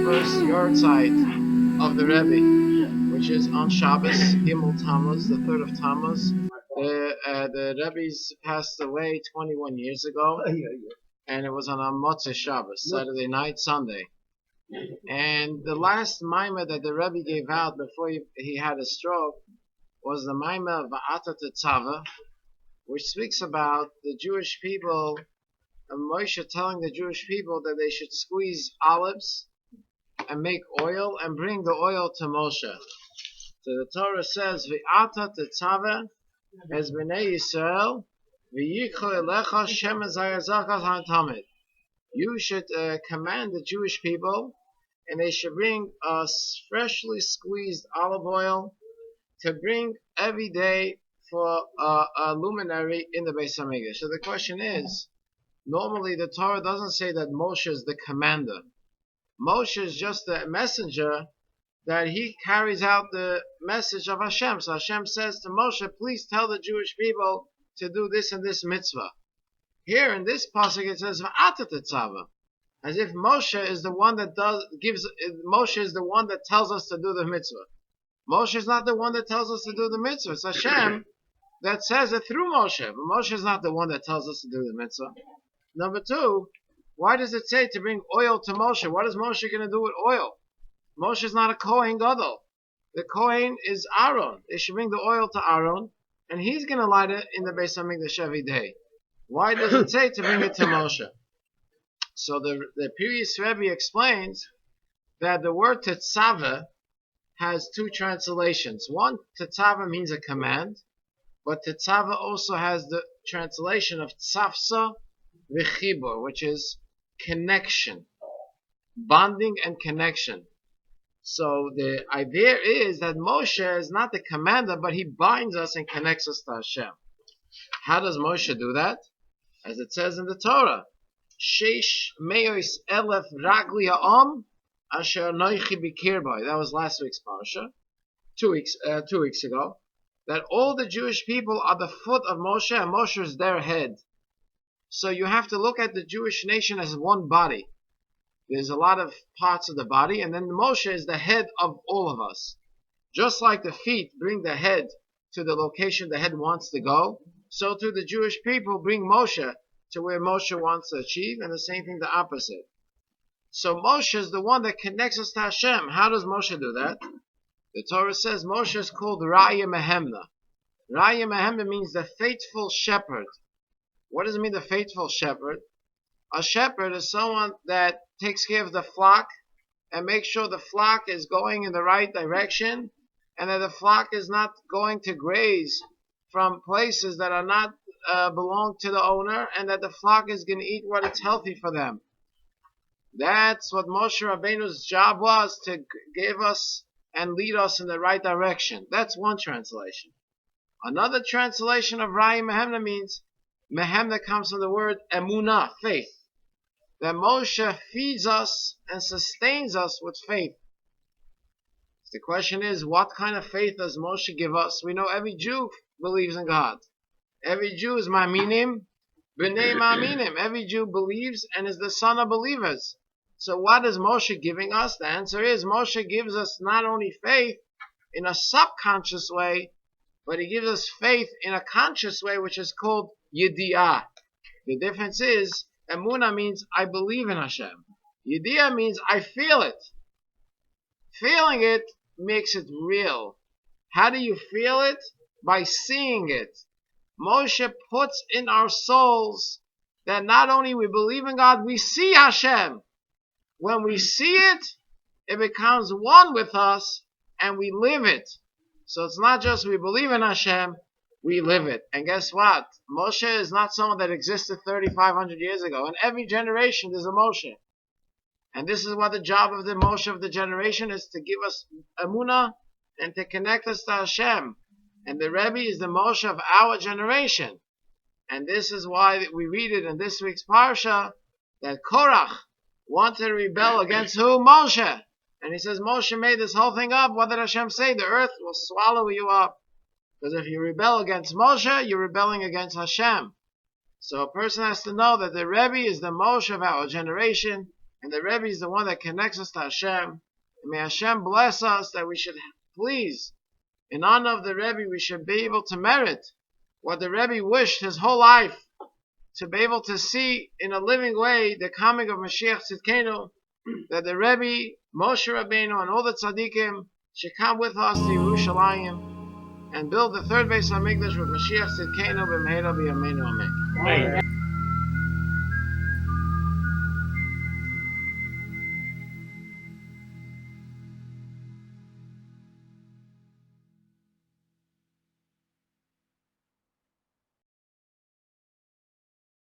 first yahrzeit of the Rebbe, which is on Shabbos, Gimel Tammuz, the 3rd of Tammuz. The Rebbe's passed away 21 years ago, and it was on a Moshe Shabbos, Saturday night, Sunday. And the last maimah that the Rebbe gave out before he had a stroke was the maimah of Va'ata Tetzava, which speaks about the Jewish people, and Moshe telling the Jewish people that they should squeeze olives and make oil and bring the oil to Moshe. So the Torah says, V'ata Tetzava es b'nei Yisrael v'yichu elecha shem ezayazachas ha'tamid. You should command the Jewish people, and they should bring freshly squeezed olive oil to bring every day for a luminary in the Beis Hamikdash. So the question is, normally the Torah doesn't say that Moshe is the commander. Moshe is just the messenger that he carries out the message of Hashem. So Hashem says to Moshe, please tell the Jewish people to do this and this mitzvah. Here in this pasuk it says Va'ata Tetzava, as if Moshe is the one that Moshe is the one that tells us to do the mitzvah. Moshe is not the one that tells us to do the mitzvah. It's Hashem that says it through Moshe. But Moshe is not the one that tells us to do the mitzvah. Number two, why does it say to bring oil to Moshe? What is Moshe going to do with oil? Moshe is not a Kohen Gadol. The Kohen is Aaron. They should bring the oil to Aaron, and he's going to light it in the Beis Hamikdash every day. Why does it say to bring it to Moshe? So the previous Rebbe explains that the word tetzava has two translations. One, tetzava means a command, but tetzava also has the translation of tzafsa v'chibur, which is connection, bonding and connection. So the idea is that Moshe is not the commander, but he binds us and connects us to Hashem. How does Moshe do that? As it says in the Torah, Sheish me'os elef ragli ha'am asher noichi bikirbai. That was last week's parsha, 2 weeks ago. That all the Jewish people are the foot of Moshe, and Moshe is their head. So you have to look at the Jewish nation as one body. There's a lot of parts of the body, and then Moshe is the head of all of us. Just like the feet bring the head to the location the head wants to go, so too the Jewish people bring Moshe to where Moshe wants to achieve, and the same thing the opposite. So Moshe is the one that connects us to Hashem. How does Moshe do that? The Torah says Moshe is called Raya Mehemna. Raya Mehemna means the faithful shepherd. What does it mean, the faithful shepherd? A shepherd is someone that takes care of the flock and makes sure the flock is going in the right direction, and that the flock is not going to graze from places that are not belong to the owner, and that the flock is going to eat what is healthy for them. That's what Moshe Rabbeinu's job was, to give us and lead us in the right direction. That's one translation. Another translation of Raya Mehemna means, Mehemna comes from the word emunah, faith. That Moshe feeds us and sustains us with faith. The question is, what kind of faith does Moshe give us? We know every Jew believes in God. Every Jew is ma'aminim, b'nei ma'aminim. Every Jew believes and is the son of believers. So what is Moshe giving us? The answer is, Moshe gives us not only faith in a subconscious way, but he gives us faith in a conscious way, which is called yediyah. The difference is, emunah means I believe in Hashem. Yediyah means I feel it. Feeling it makes it real. How do you feel it? By seeing it. Moshe puts in our souls that not only we believe in God, we see Hashem. When we see it, it becomes one with us, and we live it. So it's not just we believe in Hashem, we live it. And guess what? Moshe is not someone that existed 3,500 years ago. In every generation there's a Moshe. And this is what the job of the Moshe of the generation is, to give us emunah and to connect us to Hashem. And the Rebbe is the Moshe of our generation. And this is why we read it in this week's parsha, that Korach wanted to rebel against who? Moshe. And he says, Moshe made this whole thing up. What did Hashem say? The earth will swallow you up. Because if you rebel against Moshe, you're rebelling against Hashem. So a person has to know that the Rebbe is the Moshe of our generation, And the Rebbe is the one that connects us to Hashem. And may Hashem bless us that we should please, in honor of the Rebbe, we should be able to merit what the Rebbe wished his whole life, to be able to see in a living way the coming of Mashiach Tzidkenu, that the Rebbe, Moshe Rabbeinu, and all the tzaddikim should come with us to Yerushalayim and build the third base of Hamikdash with Mashiach Tzidkenu b'mheira b'yameinu. Amen.